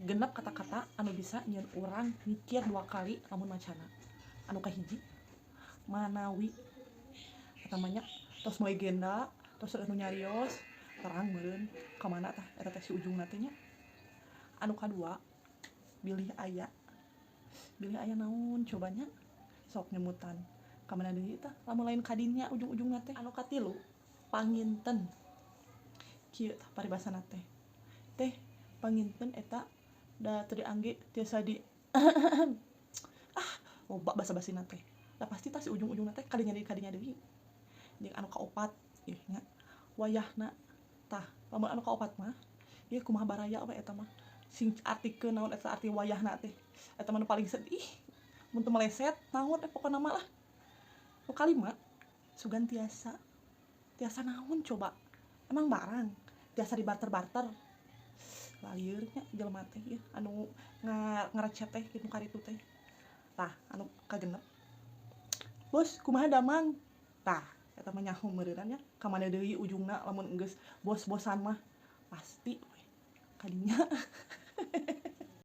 genep kata-kata anu bisa nyeun urang mikir 2 kali lamun macana. Anu kahiji manawi eta mah nya tos moe genda tos anu nyarios terang meureun ka mana tah eta teh si ujungna teh nya. Anu kadua bilih aya naon cobanya sok nyemutan ka mana deui tah lamun lain ka dinya ujung-ujungna teh. Anu katilu panginten kieu tah paribasana teh panginten eta da teu diangge tiasa di loba basa-basina teh da pasti tah si ujung-ujungna teh kadinya deui. Jeung anu kaopat ieu nya wayahna tah lamun anu kaopat mah ieu kumaha baraya we eta mah sing artikeun naon eta arti wayahna teh eta mah nu paling sedih mun teu meleset naon pokona mah lah. Nu kalima sugantiasa naon coba emang barang tiasa dibarter-barter lieur nya jelema teh ieu anu ngarecet teh kitu karitu teh. Tah anu kagenep bos kumaha damang tah eta mah nyaho meureunan nya ka mana deui ujungna lamun geus bos-bosan mah pasti we kadinya